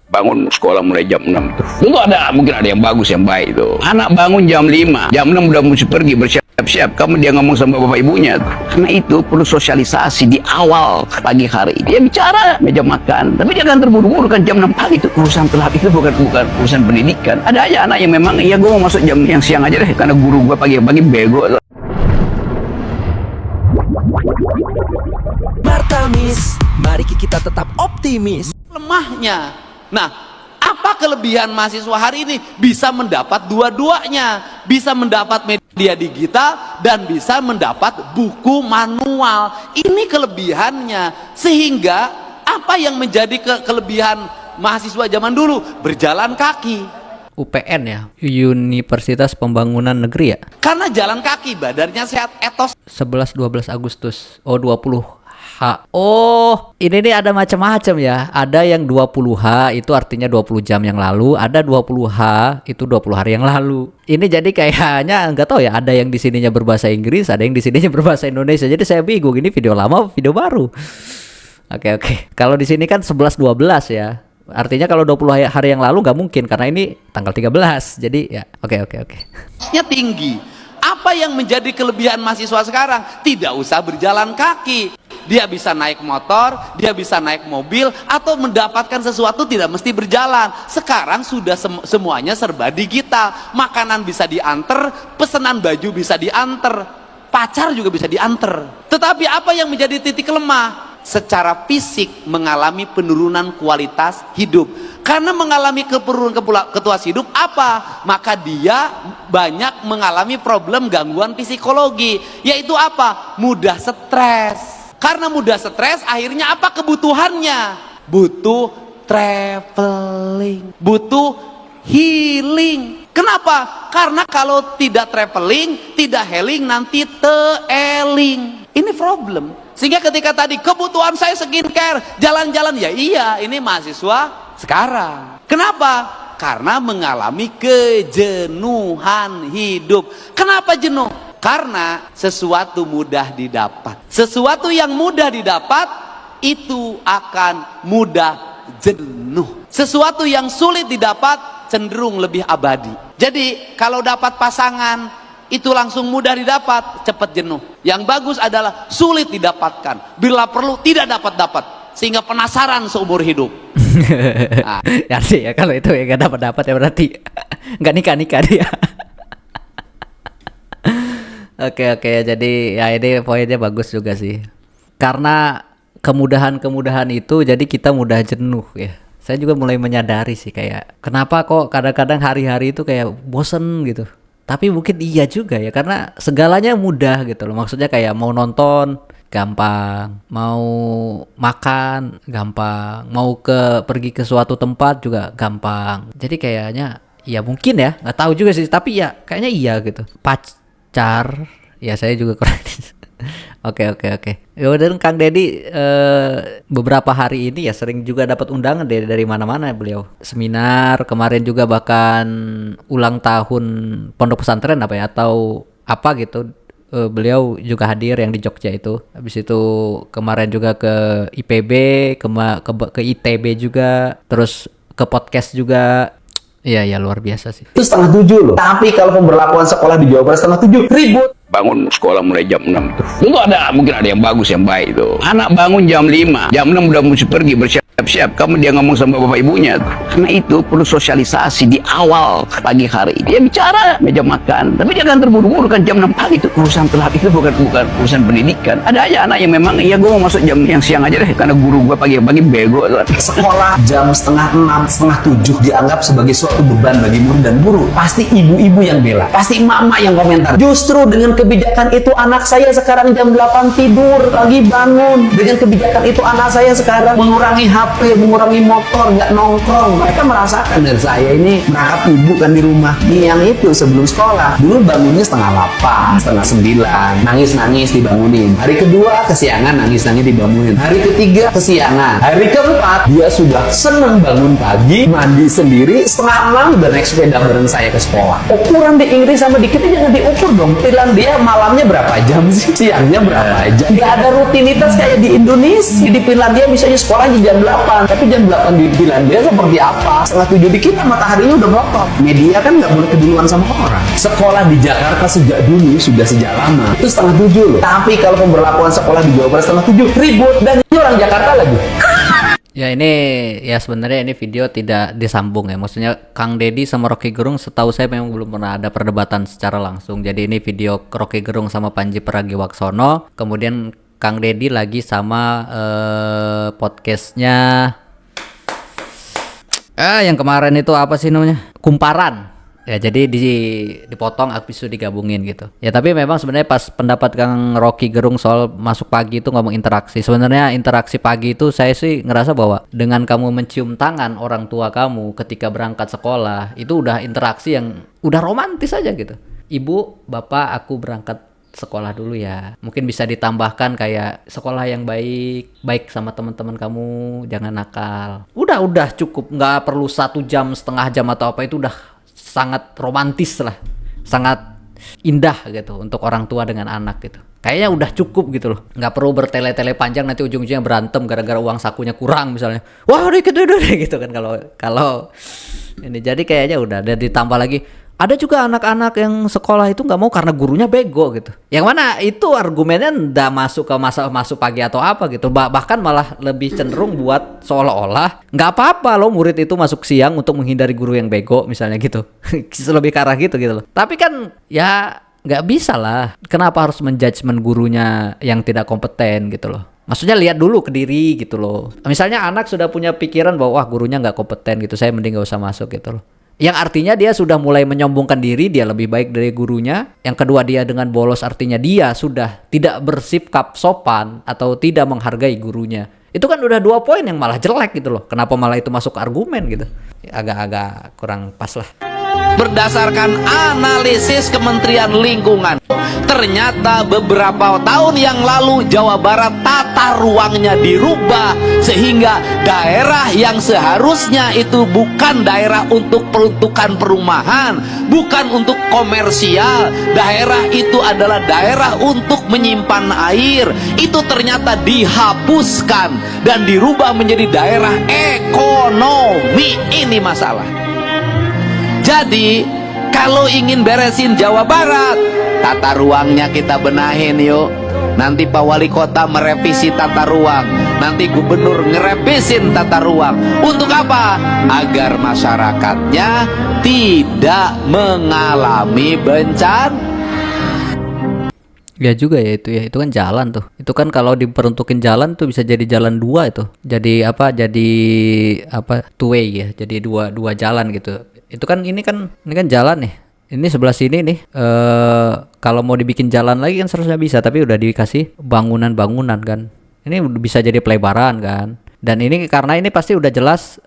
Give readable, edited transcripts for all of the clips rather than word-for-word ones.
bangun sekolah mulai jam 6 tuh. Tentu mungkin ada yang bagus, yang baik tuh. Anak bangun jam 5, jam 6 udah mesti pergi bersiap-siap. Kamu dia ngomong sama bapak ibunya tuh. Karena itu perlu sosialisasi di awal pagi hari. Dia bicara meja makan, tapi jangan terburu-buru kan jam 6 pagi itu urusan telat, itu bukan urusan pendidikan. Ada aja anak yang memang iya gue mau masuk jam yang siang aja deh karena guru gue pagi-pagi bego. Martamis, mari kita tetap optimis. Lemahnya. Nah, apa kelebihan mahasiswa hari ini? Bisa mendapat dua-duanya. Bisa mendapat media digital dan bisa mendapat buku manual. Ini kelebihannya. Sehingga apa yang menjadi kelebihan mahasiswa zaman dulu? Berjalan kaki. UPN ya, Universitas Pembangunan Negeri ya. Karena jalan kaki, badannya sehat, etos. 11-12 Agustus. Oh, 20H. Oh, ini nih ada macam-macam ya. Ada yang 20H itu artinya 20 jam yang lalu, ada 20H itu 20 hari yang lalu. Ini jadi kayaknya nggak tahu ya, ada yang di sininya berbahasa Inggris, ada yang di sininya berbahasa Indonesia. Jadi saya bingung ini video lama, video baru. Oke. Kalau di sini kan 11-12 ya. Artinya kalau 20 hari yang lalu nggak mungkin karena ini tanggal 13. Jadi ya oke. Nya tinggi. Apa yang menjadi kelebihan mahasiswa sekarang? Tidak usah berjalan kaki. Dia bisa naik motor, dia bisa naik mobil, atau mendapatkan sesuatu tidak mesti berjalan. Sekarang sudah semuanya serba digital. Makanan bisa diantar, pesanan baju bisa diantar, pacar juga bisa diantar. Tetapi apa yang menjadi titik lemah? Secara fisik mengalami penurunan kualitas hidup. Karena mengalami penurunan kualitas hidup apa? Maka dia banyak mengalami problem gangguan psikologi. Yaitu apa? Mudah stres. Karena mudah stres akhirnya apa kebutuhannya? Butuh traveling, butuh healing. Kenapa? Karena kalau tidak traveling, tidak healing, nanti teeling. Ini problem. Sehingga ketika tadi kebutuhan saya skincare, jalan-jalan, ya iya, ini mahasiswa sekarang. Kenapa? Karena mengalami kejenuhan hidup. Kenapa jenuh? Karena sesuatu mudah didapat. Sesuatu yang mudah didapat itu akan mudah jenuh. Sesuatu yang sulit didapat cenderung lebih abadi. Jadi kalau dapat pasangan itu langsung mudah didapat, cepat jenuh. Yang bagus adalah sulit didapatkan, bila perlu tidak dapat, sehingga penasaran seumur hidup. Nah. Ya sih ya, kalau itu ya nggak dapat ya berarti nggak nikah dia. Oke, jadi ya ini poinnya bagus juga sih. Karena kemudahan itu jadi kita mudah jenuh ya. Saya juga mulai menyadari sih kayak kenapa kok kadang-kadang hari-hari itu kayak bosen gitu. Tapi mungkin iya juga ya, karena segalanya mudah gitu loh. Maksudnya kayak mau nonton gampang, mau makan gampang, mau pergi ke suatu tempat juga gampang. Jadi kayaknya ya mungkin ya, nggak tahu juga sih, tapi ya kayaknya iya gitu. Pacar, ya saya juga kurang. Oke. Ya udah, Kang Deddy beberapa hari ini ya sering juga dapat undangan dari mana-mana beliau. Seminar, kemarin juga bahkan ulang tahun pondok pesantren apa ya atau apa gitu. Beliau juga hadir yang di Jogja itu. Habis itu kemarin juga ke IPB, ke ITB juga, terus ke podcast juga. Iya luar biasa sih. Itu 6:30 loh. Tapi kalau pemberlakuan sekolah di Jawa Barat 6:30 ribut. Bangun sekolah mulai jam 6 tuh. Tentu mungkin ada yang bagus, yang baik tuh. Anak bangun jam 5, jam 6 udah mesti pergi bersiap-siap. Kamu dia ngomong sama bapak ibunya tuh. Karena itu perlu sosialisasi di awal pagi hari. Dia bicara meja makan, tapi jangan terburu-buru kan jam 6 pagi itu urusan telat, itu bukan urusan pendidikan. Ada aja anak yang memang iya gue mau masuk jam yang siang aja deh karena guru gue pagi-pagi bego tuh. Sekolah jam 6:30, 6:30 dianggap sebagai suatu beban bagi murid dan guru. Pasti ibu-ibu yang bela, pasti emak-emak yang komentar. Justru dengan kebijakan itu anak saya sekarang jam 8 tidur, pagi bangun. Dengan kebijakan itu anak saya sekarang mengurangi HP, mengurangi motor, nggak nongkrong. Mereka merasakan dari saya ini merangkap ibu kan di rumah. Yang itu sebelum sekolah, dulu bangunnya 7:30, 7:30, nangis-nangis dibangunin. Hari kedua kesiangan, nangis-nangis dibangunin. Hari ketiga kesiangan. Hari keempat dia sudah seneng bangun pagi, mandi sendiri, 5:30 udah naik sepeda bareng saya ke sekolah. Ukuran di Inggris sama di kita jangan diukur dong. Finlandia malamnya berapa jam sih? Siangnya berapa jam? Nggak ada rutinitas kayak di Indonesia. Di Finlandia misalnya sekolahnya jam 8, 8, tapi jam 8 di Finlandia seperti apa? Setengah 7 di kita mataharinya udah berapa? Media kan nggak boleh keduluan sama orang. Sekolah di Jakarta sejak dulu sudah sejak lama itu setengah 7 loh. Tapi kalau pemberlakuan sekolah di Jawa Barat setengah 7 ribut, dan ini orang Jakarta lagi. Ya ini ya sebenarnya ini video tidak disambung ya. Maksudnya Kang Deddy sama Rocky Gerung setahu saya memang belum pernah ada perdebatan secara langsung. Jadi ini video Rocky Gerung sama Panji Pragiwaksono. Kemudian Kang Deddy lagi sama podcastnya yang kemarin itu apa sih namanya? Kumparan. Ya jadi dipotong habis itu digabungin gitu. Ya tapi memang sebenarnya pas pendapat Kang Rocky Gerung soal masuk pagi itu ngomong interaksi. Sebenarnya interaksi pagi itu saya sih ngerasa bahwa dengan kamu mencium tangan orang tua kamu ketika berangkat sekolah itu udah interaksi yang udah romantis aja gitu. Ibu, bapak, aku berangkat sekolah dulu ya. Mungkin bisa ditambahkan kayak sekolah yang baik sama teman-teman kamu, jangan nakal. Udah cukup, nggak perlu 1 jam, setengah jam atau apa, itu udah sangat romantis lah, sangat indah gitu untuk orang tua dengan anak gitu. Kayaknya udah cukup gitu loh, nggak perlu bertele-tele panjang nanti ujung-ujungnya berantem gara-gara uang sakunya kurang misalnya. Wah dikit gitu kan kalau ini. Jadi kayaknya udah, dan ditambah lagi ada juga anak-anak yang sekolah itu nggak mau karena gurunya bego gitu. Yang mana itu argumennya nggak masuk ke masuk pagi atau apa gitu. Bahkan malah lebih cenderung buat seolah-olah nggak apa-apa loh murid itu masuk siang untuk menghindari guru yang bego misalnya gitu. Lebih ke arah gitu loh. Tapi kan ya nggak bisa lah. Kenapa harus menjudgment gurunya yang tidak kompeten gitu loh. Maksudnya lihat dulu ke diri gitu loh. Misalnya anak sudah punya pikiran bahwa wah gurunya nggak kompeten gitu, saya mending nggak usah masuk gitu loh. Yang artinya dia sudah mulai menyombongkan diri, dia lebih baik dari gurunya. Yang kedua, dia dengan bolos artinya dia sudah tidak bersikap sopan atau tidak menghargai gurunya. Itu kan udah 2 poin yang malah jelek gitu loh. Kenapa malah itu masuk argumen gitu? Agak-agak kurang pas lah. Berdasarkan analisis Kementerian Lingkungan, ternyata beberapa tahun yang lalu Jawa Barat tata ruangnya dirubah sehingga daerah yang seharusnya itu bukan daerah untuk peruntukan perumahan, bukan untuk komersial, daerah itu adalah daerah untuk menyimpan air, itu ternyata dihapuskan dan dirubah menjadi daerah ekonomi. Ini masalah. Jadi kalau ingin beresin Jawa Barat, tata ruangnya kita benahin yuk. Nanti Pak Wali Kota merevisi tata ruang, nanti gubernur ngerevisin tata ruang. Untuk apa? Agar masyarakatnya tidak mengalami bencana. Ya juga ya, itu kan jalan tuh. Itu kan kalau diperuntukin jalan tuh bisa jadi jalan 2 itu. Jadi two way ya. Jadi dua jalan gitu. Itu kan ini kan jalan nih. Ini sebelah sini nih. Kalau mau dibikin jalan lagi kan seharusnya bisa, tapi udah dikasih bangunan-bangunan kan. Ini bisa jadi pelebaran kan. Dan ini karena ini pasti udah jelas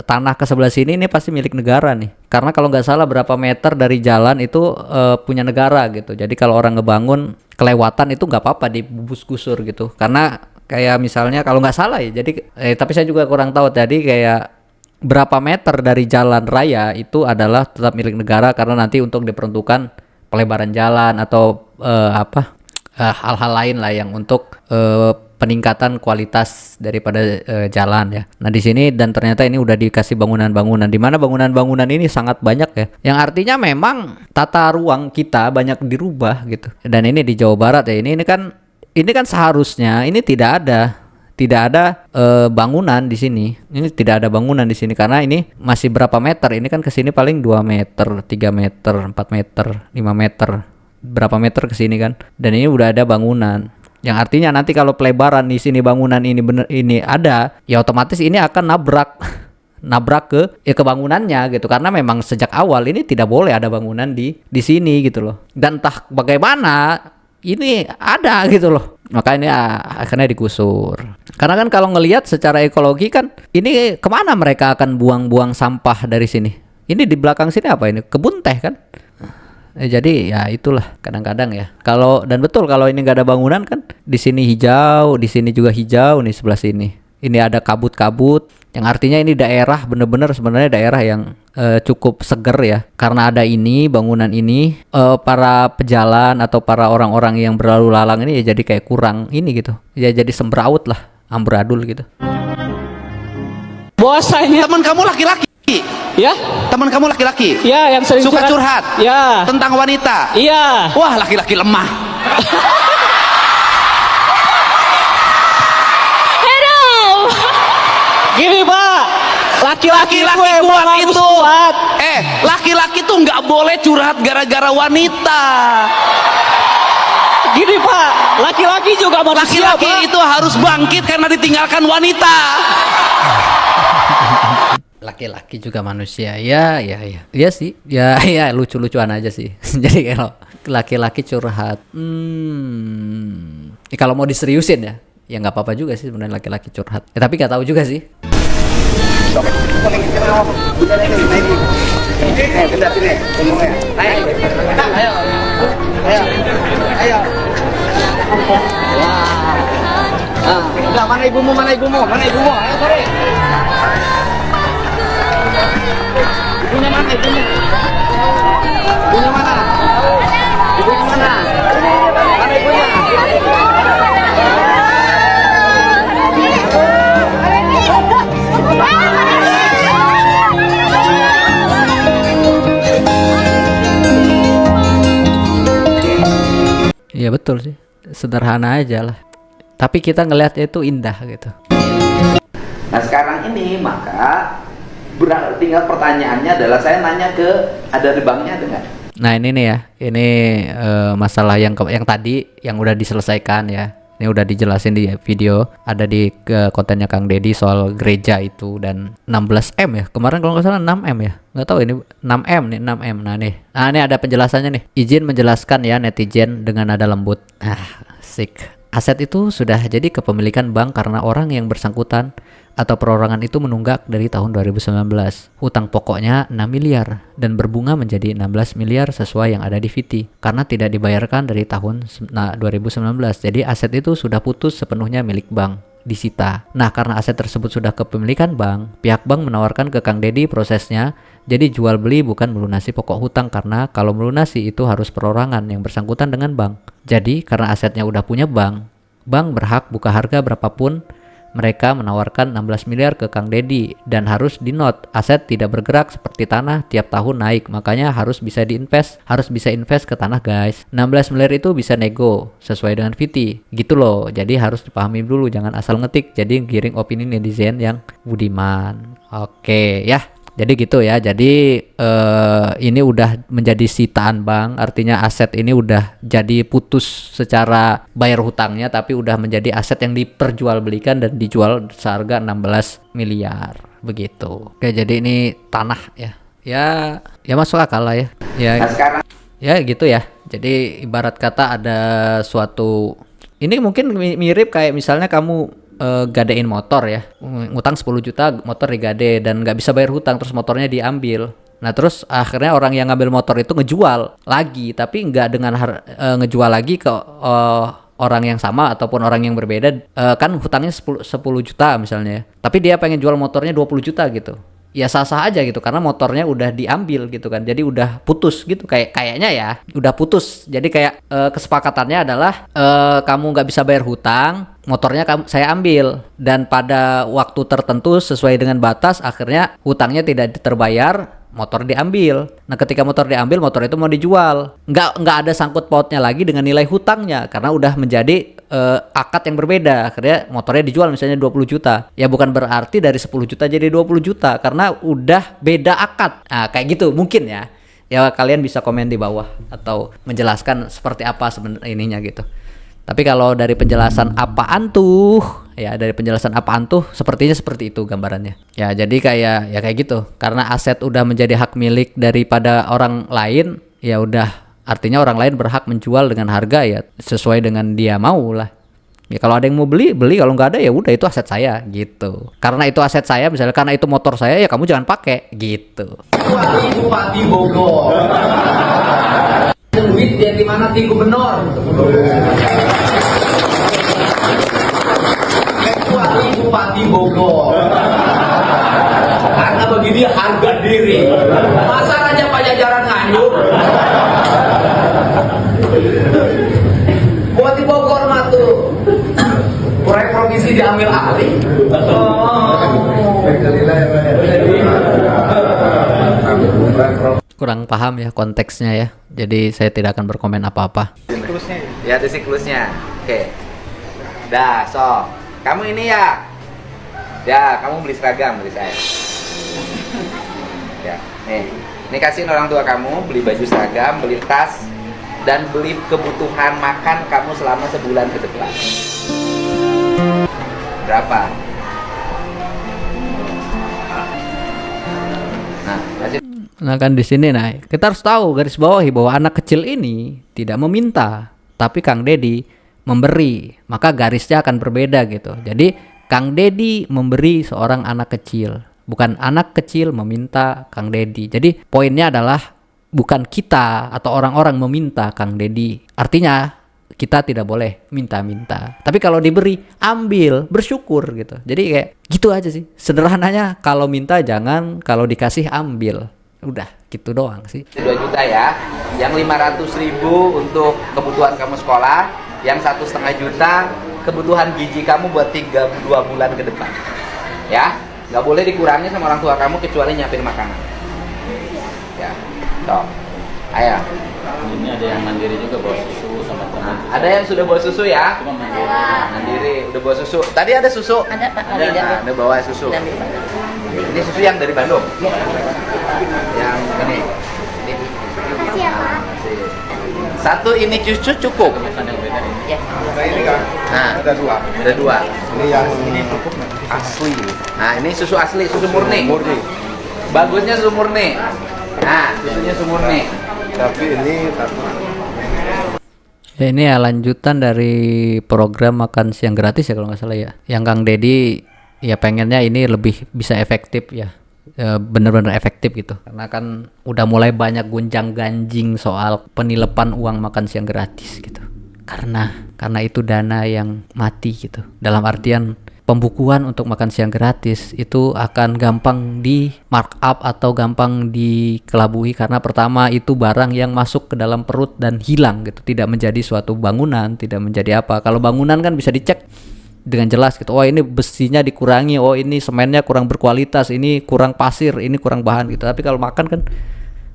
tanah ke sebelah sini ini pasti milik negara nih. Karena kalau nggak salah berapa meter dari jalan itu punya negara gitu. Jadi kalau orang ngebangun kelewatan itu nggak apa-apa dibubus gusur gitu. Karena kayak misalnya kalau nggak salah ya. Jadi tapi saya juga kurang tahu tadi kayak berapa meter dari jalan raya itu adalah tetap milik negara karena nanti untuk diperuntukkan pelebaran jalan atau hal-hal lain lah yang untuk peningkatan kualitas daripada jalan ya. Nah di sini dan ternyata ini udah dikasih bangunan-bangunan, di mana bangunan-bangunan ini sangat banyak ya. Yang artinya memang tata ruang kita banyak dirubah gitu. Dan ini di Jawa Barat ya. Ini kan seharusnya ini tidak ada bangunan di sini. Ini tidak ada bangunan di sini karena ini masih berapa meter? Ini kan ke sini paling 2 meter, 3 meter, 4 meter, 5 meter. Berapa meter ke sini kan? Dan ini udah ada bangunan. Yang artinya nanti kalau pelebaran di sini bangunan ini ada, ya otomatis ini akan nabrak ke bangunannya gitu. Karena memang sejak awal ini tidak boleh ada bangunan di sini gitu loh. Dan entah bagaimana ini ada gitu loh. Makanya akhirnya digusur. Karena kan kalau ngelihat secara ekologi kan ini kemana mereka akan buang-buang sampah dari sini? Ini di belakang sini apa ini? Kebun teh kan? Jadi ya itulah kadang-kadang ya. Dan betul kalau ini nggak ada bangunan kan di sini hijau, di sini juga hijau nih sebelah sini. Ini ada kabut-kabut yang artinya ini daerah bener-bener sebenarnya daerah yang cukup seger ya. Karena ada ini bangunan ini para pejalan atau para orang-orang yang berlalu lalang ini ya jadi kayak kurang ini gitu. Ya jadi sembraut lah, amburadul gitu. Bahwasanya Teman kamu laki-laki. ya, Teman kamu laki-laki. ya yang sering Suka curhat. Ya. Tentang wanita. Iya. Wah, laki-laki lemah. Gini Pak, laki-laki Laki-laki emang kuat harus itu. kuat. Laki-laki tuh nggak boleh curhat gara-gara wanita. Gini Pak, laki-laki juga manusia Laki-laki Pak. itu harus bangkit karena ditinggalkan wanita. Laki-laki juga manusia. Ya, ya, ya. Iya sih. Ya, ya lucu-lucuan aja sih. Jadi kalau laki-laki curhat, kalau mau diseriusin ya, ya nggak apa-apa juga sih sebenarnya laki-laki curhat. Ya, tapi nggak tahu juga sih. Mana ibumu? Ayo sore. Ibunya mana? Ibunya mana? Mana ibunya? Iya betul sih. Sederhana aja lah. Tapi kita ngelihatnya itu indah gitu. Nah sekarang ini maka tinggal pertanyaannya adalah saya nanya ke ada di banknya ada nggak? Nah ini nih ya, ini masalah yang tadi yang udah diselesaikan ya. Ini udah dijelasin di video, ada di kontennya Kang Deddy soal gereja itu dan 16M ya. Kemarin kalau nggak salah 6M ya. Nggak tahu ini 6M nih, 6M. Nah ini ada penjelasannya nih. Izin menjelaskan ya netizen dengan nada lembut. Asik. Aset itu sudah jadi kepemilikan bank karena orang yang bersangkutan atau perorangan itu menunggak dari tahun 2019. Hutang pokoknya 6 miliar dan berbunga menjadi 16 miliar sesuai yang ada di VT karena tidak dibayarkan dari tahun 2019. Jadi aset itu sudah putus sepenuhnya milik bank, disita. Nah, karena aset tersebut sudah kepemilikan bank, pihak bank menawarkan ke Kang Deddy prosesnya jadi jual beli bukan melunasi pokok hutang karena kalau melunasi itu harus perorangan yang bersangkutan dengan bank. Jadi karena asetnya udah punya bank berhak buka harga berapapun. Mereka menawarkan 16 miliar ke Kang Deddy dan harus di-note aset tidak bergerak seperti tanah tiap tahun naik, makanya harus bisa invest ke tanah guys. 16 miliar itu bisa nego sesuai dengan VT gitu loh. Jadi harus dipahami dulu, jangan asal ngetik jadi giring opini netizen yang budiman. Oke ya. Jadi gitu ya. Jadi ini udah menjadi sitaan bank, artinya aset ini udah jadi putus secara bayar hutangnya, tapi udah menjadi aset yang diperjualbelikan dan dijual seharga 16 miliar begitu. Oke, jadi ini tanah ya. Ya masuk akal lah ya. Ya. Nah sekarang Ya gitu ya. Jadi ibarat kata ada suatu, ini mungkin mirip kayak misalnya kamu gadein motor ya, ngutang 10 juta motor digade dan nggak bisa bayar hutang, terus motornya diambil. Nah terus akhirnya orang yang ngambil motor itu ngejual lagi, tapi nggak dengan ngejual lagi ke orang yang sama ataupun orang yang berbeda. Kan hutangnya 10 juta misalnya, tapi dia pengen jual motornya 20 juta gitu. Ya sah-sah aja gitu karena motornya udah diambil gitu kan. Jadi udah putus gitu, kayaknya ya udah putus. Jadi kayak kesepakatannya adalah kamu nggak bisa bayar hutang, motornya saya ambil, dan pada waktu tertentu sesuai dengan batas akhirnya hutangnya tidak terbayar, motor diambil. Nah ketika motor diambil, motor itu mau dijual, nggak ada sangkut pautnya lagi dengan nilai hutangnya karena udah menjadi akad yang berbeda. Akhirnya motornya dijual misalnya 20 juta. Ya bukan berarti dari 10 juta jadi 20 juta karena udah beda akad. Nah kayak gitu mungkin ya. Ya kalian bisa komen di bawah atau menjelaskan seperti apa sebenarnya ininya gitu. Tapi kalau dari penjelasan apaan tuh, sepertinya seperti itu gambarannya. Ya jadi kayak gitu. Karena aset udah menjadi hak milik daripada orang lain, ya udah artinya orang lain berhak menjual dengan harga ya sesuai dengan dia mau lah. Ya kalau ada yang mau beli, kalau nggak ada ya udah itu aset saya gitu. Karena itu aset saya, misalnya karena itu motor saya ya kamu jangan pakai gitu. Bupati Bogor. Duit yang dimana di gubernur. Kecuali Bupati Bogor. Karena begini harga diri. Masa Raja Pajajaran nganyur? Bupati Bogor mah tuh proyek provinsi diambil alih. Kurang paham ya konteksnya ya. Jadi saya tidak akan berkomen apa-apa. Ya, ada siklusnya. Oke. Dah, so. Kamu ini ya. Ya, kamu beli seragam beli saya. Ya, nih. Ini kasihin orang tua kamu beli baju seragam, beli tas, dan beli kebutuhan makan kamu selama sebulan ke depan. Berapa? Nah, kasih. Nah kan di sini kita harus tahu garis bawahi bahwa anak kecil ini tidak meminta, tapi Kang Dedi memberi, maka garisnya akan berbeda gitu. Jadi Kang Dedi memberi seorang anak kecil, bukan anak kecil meminta Kang Dedi. Jadi poinnya adalah bukan kita atau orang-orang meminta Kang Dedi. Artinya kita tidak boleh minta-minta. Tapi kalau diberi, ambil, bersyukur gitu. Jadi kayak gitu aja sih. Sederhananya kalau minta jangan, kalau dikasih ambil. Udah gitu doang sih. 2 juta ya. Yang 500.000 untuk kebutuhan kamu sekolah, yang 1,5 juta kebutuhan gizi kamu buat 2 bulan ke depan. Ya, nggak boleh dikurangi sama orang tua kamu kecuali nyiapin makanan. Ya, toh. Ayo. Ini ada yang mandiri juga bawa susu sama teman. Ada yang sudah bawa susu ya? Cuma mandiri. Mandiri, udah bawa susu. Tadi ada susu? Ada Pak, Ada bawa susu. Ini susu yang dari Bandung. Yang ini. Makasih ya Pak. Satu ini cucu cukup. Kemasan yang beda ini. Ya. Nah, ada dua. Ini cukup asli. Nah, ini susu asli, susu murni. Bagusnya susu murni. Nah, susunya susu murni. Tapi ini Ya ini ya lanjutan dari program makan siang gratis ya kalau nggak salah ya. Yang Kang Dedi ya pengennya ini lebih bisa efektif ya. Bener-bener efektif gitu. Karena kan udah mulai banyak gunjang ganjing soal penilepan uang makan siang gratis gitu. Karena itu dana yang mati gitu. Dalam artian pembukuan untuk makan siang gratis itu akan gampang di markup atau gampang dikelabui karena pertama itu barang yang masuk ke dalam perut dan hilang gitu, tidak menjadi suatu bangunan, tidak menjadi apa. Kalau bangunan kan bisa dicek dengan jelas gitu. Oh ini besinya dikurangi, oh ini semennya kurang berkualitas, ini kurang pasir, ini kurang bahan gitu. Tapi kalau makan kan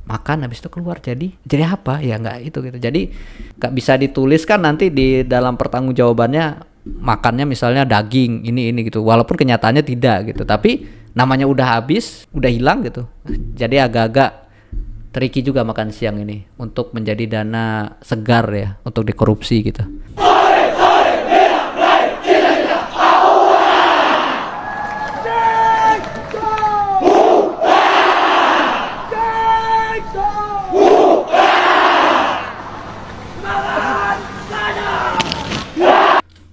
makan habis itu keluar jadi apa ya nggak itu gitu. Jadi nggak bisa dituliskan nanti di dalam pertanggungjawabannya makannya misalnya daging ini gitu, walaupun kenyataannya tidak gitu, tapi namanya udah habis, udah hilang gitu. Jadi agak-agak tricky juga makan siang ini untuk menjadi dana segar ya untuk dikorupsi gitu.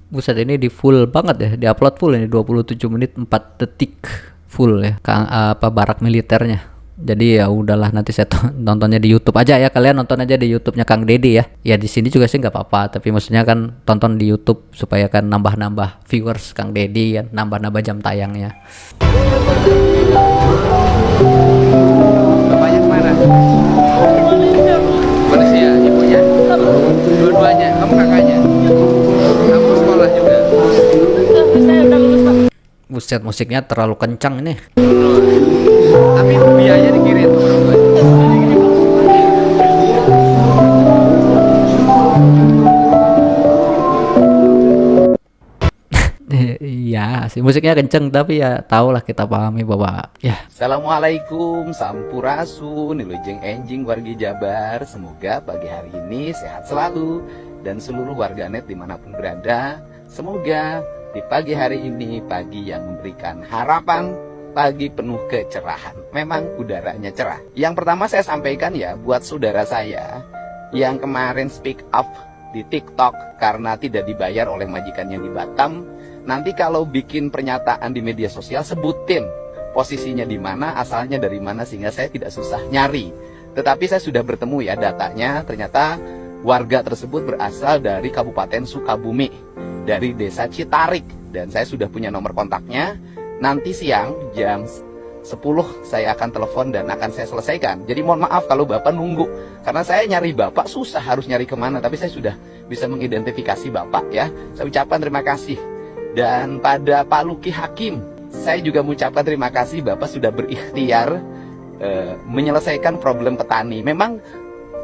Buset ini di full banget ya, di upload full ini 27 menit 4 detik full ya, barak militernya. Jadi ya udahlah nanti saya nontonnya di YouTube aja ya, kalian nonton aja di YouTube-nya Kang Dedi ya. Ya di sini juga sih nggak apa-apa, tapi maksudnya kan tonton di YouTube supaya kan nambah-nambah viewers Kang Dedi ya, nambah-nambah jam tayangnya. Bapaknya kemana? Malaysia, ibunya? Dua-duanya, kamu kakaknya? Kamu sekolah juga? Saya udah lulus Pak. Buset musiknya terlalu kencang ini. Tapi biayanya dikirim sama orang tuanya. Iya sih musiknya kenceng tapi ya tahulah kita pahami bahwa ya. Assalamualaikum, sampurasun, nilujeng enjing wargi Jabar. Semoga pagi hari ini sehat selalu dan seluruh warganet dimanapun berada. Semoga di pagi hari ini pagi yang memberikan harapan, pagi penuh kecerahan. Memang udaranya cerah. Yang pertama saya sampaikan ya buat saudara saya yang kemarin speak up di TikTok karena tidak dibayar oleh majikannya di Batam. Nanti kalau bikin pernyataan di media sosial sebutin posisinya di mana, asalnya dari mana sehingga saya tidak susah nyari. Tetapi saya sudah bertemu ya datanya, ternyata warga tersebut berasal dari Kabupaten Sukabumi, dari Desa Citarik, dan saya sudah punya nomor kontaknya. Nanti siang jam 10 saya akan telepon dan akan saya selesaikan. Jadi mohon maaf kalau Bapak nunggu, karena saya nyari Bapak susah harus nyari kemana, tapi saya sudah bisa mengidentifikasi Bapak ya. Saya ucapkan terima kasih. Dan pada Pak Luki Hakim saya juga mengucapkan terima kasih Bapak sudah berikhtiar menyelesaikan problem petani. Memang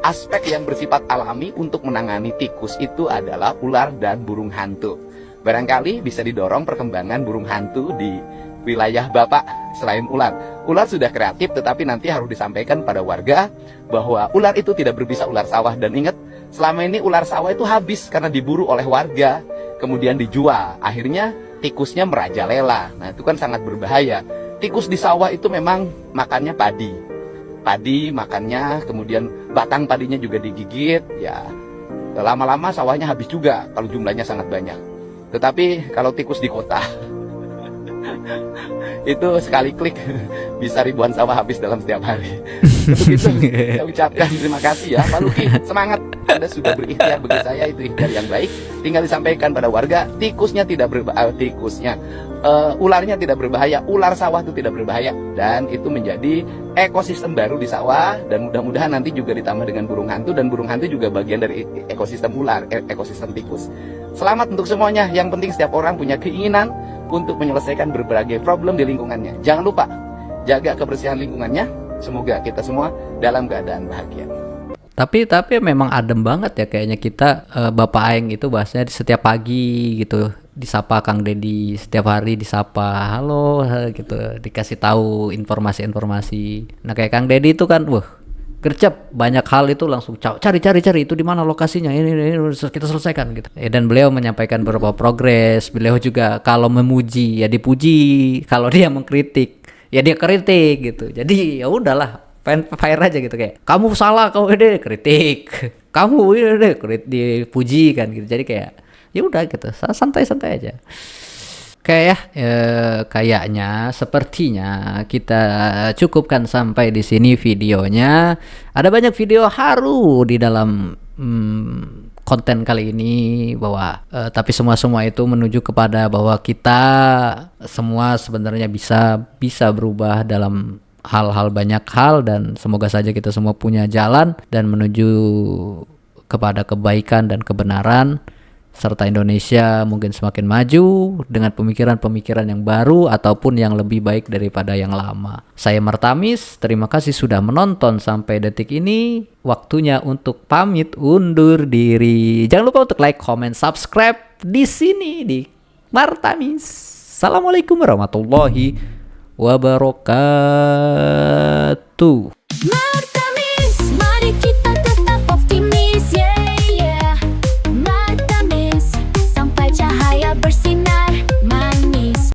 aspek yang bersifat alami untuk menangani tikus itu adalah ular dan burung hantu. Barangkali bisa didorong perkembangan burung hantu di wilayah Bapak selain ular. Ular sudah kreatif, tetapi nanti harus disampaikan pada warga bahwa ular itu tidak berbisa ular sawah. Dan ingat, selama ini ular sawah itu habis karena diburu oleh warga, kemudian dijual. Akhirnya tikusnya merajalela. Nah, itu kan sangat berbahaya. Tikus di sawah itu memang makannya padi. Padi makannya, kemudian batang padinya juga digigit, ya lama-lama sawahnya habis juga kalau jumlahnya sangat banyak. Tetapi kalau tikus di kota itu sekali klik bisa ribuan sawah habis dalam setiap hari. Untuk itu saya ucapkan terima kasih ya Pak Luki, semangat, Anda sudah berikhtiar bagi saya, itu ikhtiar yang baik. Tinggal disampaikan pada warga, tikusnya tidak berbahaya, ularnya tidak berbahaya, ular sawah itu tidak berbahaya, dan itu menjadi ekosistem baru di sawah. Dan mudah-mudahan nanti juga ditambah dengan burung hantu, dan burung hantu juga bagian dari ekosistem ular, ekosistem tikus. Selamat untuk semuanya. Yang penting setiap orang punya keinginan untuk menyelesaikan berbagai problem di lingkungannya. Jangan lupa jaga kebersihan lingkungannya. Semoga kita semua dalam keadaan bahagia. Tapi memang adem banget ya kayaknya kita, Bapak Aeng itu bahasanya setiap pagi gitu disapa Kang Dedi, setiap hari disapa halo gitu, dikasih tahu informasi-informasi. Nah kayak Kang Dedi itu kan gercep, banyak hal itu langsung cari itu di mana lokasinya, ini kita selesaikan gitu. Dan beliau menyampaikan beberapa progres. Beliau juga kalau memuji ya dipuji, kalau dia mengkritik ya dia kritik gitu. Jadi ya udahlah, fire aja gitu, kayak kamu salah, kamu ini kritik, kamu ini dipuji kan gitu. Jadi kayak ya udah gitu, santai-santai aja. Kayaknya sepertinya kita cukupkan sampai di sini videonya. Ada banyak video haru di dalam konten kali ini, bahwa tapi semua itu menuju kepada bahwa kita semua sebenarnya bisa berubah dalam hal-hal, banyak hal, dan semoga saja kita semua punya jalan dan menuju kepada kebaikan dan kebenaran, serta Indonesia mungkin semakin maju dengan pemikiran-pemikiran yang baru ataupun yang lebih baik daripada yang lama. Saya Martamis, terima kasih sudah menonton sampai detik ini. Waktunya untuk pamit undur diri. Jangan lupa untuk like, comment, subscribe di sini di Martamis. Assalamualaikum warahmatullahi wabarakatuh.